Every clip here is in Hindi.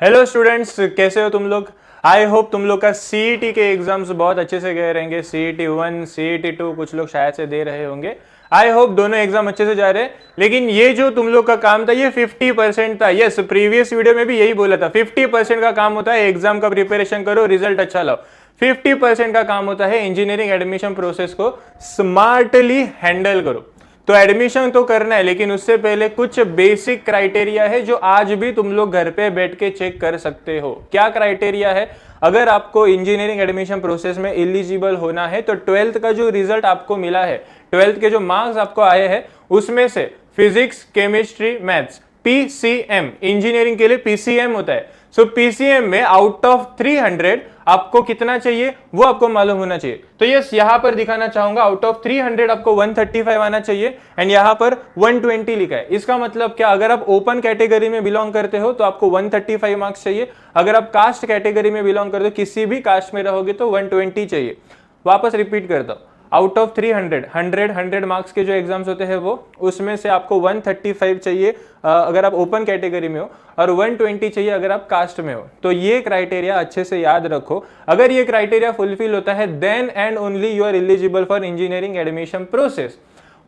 हेलो स्टूडेंट्स, कैसे हो तुम लोग। आई होप तुम लोग का सीईटी के एग्जाम्स बहुत अच्छे से गए रहेंगे। सीईटी 1 सीईटी 2 कुछ लोग शायद से दे रहे होंगे। आई होप दोनों एग्जाम अच्छे से जा रहे हैं। लेकिन ये जो तुम लोग का काम था ये 50% था। यस, प्रीवियस वीडियो में भी यही बोला था, 50% का काम होता है एग्जाम का प्रिपरेशन करो, रिजल्ट अच्छा लाओ। 50% का काम होता है इंजीनियरिंग एडमिशन प्रोसेस को स्मार्टली हैंडल करो। तो एडमिशन तो करना है, लेकिन उससे पहले कुछ बेसिक क्राइटेरिया है जो आज भी तुम लोग घर पे बैठ के चेक कर सकते हो। क्या क्राइटेरिया है? अगर आपको इंजीनियरिंग एडमिशन प्रोसेस में एलिजिबल होना है तो 12th का जो रिजल्ट आपको मिला है, 12th के जो मार्क्स आपको आए हैं, उसमें से physics, chemistry, maths, PCM, engineering के लिए पीसीएम होता है। सो पीसीएम में आउट ऑफ 300 आपको कितना चाहिए वो आपको मालूम होना चाहिए। तो यस, यहां पर दिखाना चाहूंगा आउट ऑफ 300 आपको 135 आना चाहिए एंड यहां पर 120 लिखा है। इसका मतलब क्या? अगर आप ओपन कैटेगरी में बिलोंग करते हो तो आपको 135 मार्क्स चाहिए। अगर आप कास्ट कैटेगरी में बिलोंग करते हो, किसी भी कास्ट में रहोगे तो 120 चाहिए। वापस रिपीट करता हूं, आउट ऑफ 300 100 मार्क्स के जो एग्जाम्स होते हैं वो, उसमें से आपको 135 चाहिए अगर आप ओपन कैटेगरी में हो, और 120 चाहिए अगर आप कास्ट में हो। तो ये क्राइटेरिया अच्छे से याद रखो। अगर ये क्राइटेरिया फुलफिल होता है then and only you are eligible for engineering admission process.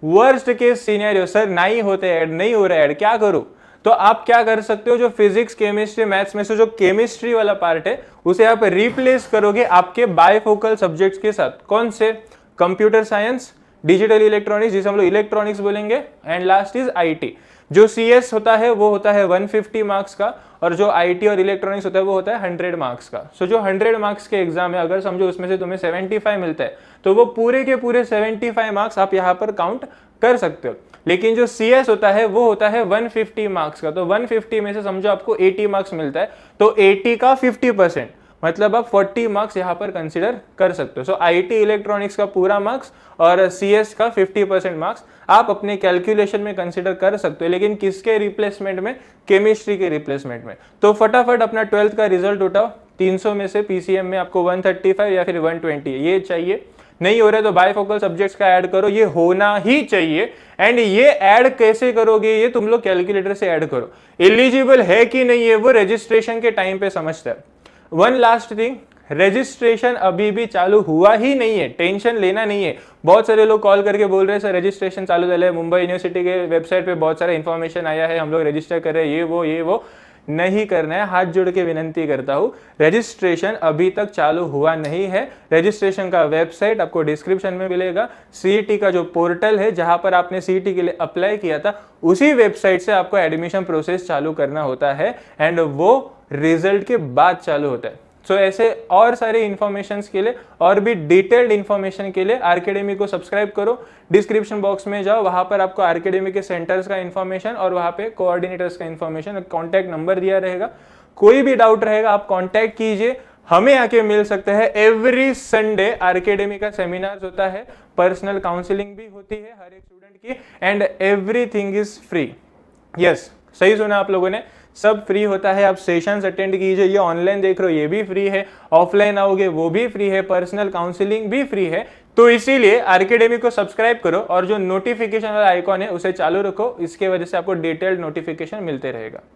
Worst case scenario, sir नहीं होते ऐड, नहीं हो रहा ऐड, क्या करूं? तो आप क्या कर सकते हो, जो फिजिक्स, केमिस्ट्री, मैथ्स में से जो केमिस्ट्री वाला पार्ट है उसे आप रिप्लेस करोगे आपके बायफोकल सब्जेक्ट्स के साथ। कौन से? कंप्यूटर साइंस, डिजिटल इलेक्ट्रॉनिक्स जिसे हम लोग इलेक्ट्रॉनिक्स बोलेंगे, एंड लास्ट इज आईटी। जो सीएस होता है वो होता है 150 मार्क्स का, और जो आईटी और इलेक्ट्रॉनिक्स होता है वो होता है 100 मार्क्स का। सो जो 100 मार्क्स के एग्जाम है, अगर समझो उसमें से तुम्हें 75 मिलता है तो वो पूरे के पूरे 75 मार्क्स आप यहाँ पर काउंट कर सकते हो। लेकिन जो सीएस होता है वो होता है 150 मार्क्स का। तो 150 में से समझो आपको 80 मार्क्स मिलता है, तो 80 का 50%, मतलब आप 40 मार्क्स यहाँ पर कंसिडर कर सकते हो। सो आईटी इलेक्ट्रॉनिक्स का पूरा मार्क्स और सीएस का 50% मार्क्स आप अपने कैलकुलेशन में कंसिडर कर सकते हो। लेकिन किसके रिप्लेसमेंट में? केमिस्ट्री के रिप्लेसमेंट में। तो फटाफट अपना 12th का रिजल्ट उठाओ। 300 में से पीसीएम में आपको 135 या फिर 120 ये चाहिए। नहीं हो रहा है तो बायफोकल सब्जेक्ट्स का ऐड करो, ये होना ही चाहिए। एंड ये ऐड कैसे करोगे? ये तुम लोग कैलकुलेटर से ऐड करो। एलिजिबल है कि नहीं है वो रजिस्ट्रेशन के टाइम पे समझता है। वन लास्ट थिंग, रजिस्ट्रेशन अभी भी चालू हुआ ही नहीं है, टेंशन लेना नहीं है। बहुत सारे लोग कॉल करके बोल रहे हैं सर रजिस्ट्रेशन चालू चल है, मुंबई यूनिवर्सिटी के वेबसाइट पे बहुत सारा इन्फॉर्मेशन आया है, हम लोग रजिस्टर कर रहे हैं, ये वो नहीं करना है। हाथ जोड़ के विनंती करता हूँ, रजिस्ट्रेशन अभी तक चालू हुआ नहीं है। रजिस्ट्रेशन का वेबसाइट आपको डिस्क्रिप्शन में मिलेगा। सीईटी का जो पोर्टल है जहां पर आपने सीईटी के लिए अप्लाई किया था, उसी वेबसाइट से आपको एडमिशन प्रोसेस चालू करना होता है एंड वो रिजल्ट के बाद चालू होता है। सो ऐसे और सारे इंफॉर्मेशन के लिए और भी डिटेल्ड इंफॉर्मेशन के लिए आरकेडमी को सब्सक्राइब करो। डिस्क्रिप्शन बॉक्स में जाओ, वहां पर आपको आरकेडमी के सेंटर्स का इंफॉर्मेशन और वहां पे कोऑर्डिनेटर्स का इंफॉर्मेशन, कॉन्टैक्ट नंबर दिया रहेगा। कोई भी डाउट रहेगा आप कॉन्टैक्ट कीजिए, हमें आके मिल सकते हैं। एवरी संडे आरकेडमी का सेमिनार्स होता है, पर्सनल काउंसलिंग भी होती है हर एक स्टूडेंट की, and everything is free. Yes, सही सुना आप लोगों ने, सब फ्री होता है। आप सेशंस अटेंड कीजिए, ये ऑनलाइन देख रहे हो ये भी फ्री है, ऑफलाइन आओगे वो भी फ्री है, पर्सनल काउंसलिंग भी फ्री है। तो इसीलिए आरकेडमी को सब्सक्राइब करो और जो नोटिफिकेशन वाला आइकॉन है उसे चालू रखो, इसके वजह से आपको डिटेल्ड नोटिफिकेशन मिलते रहेगा।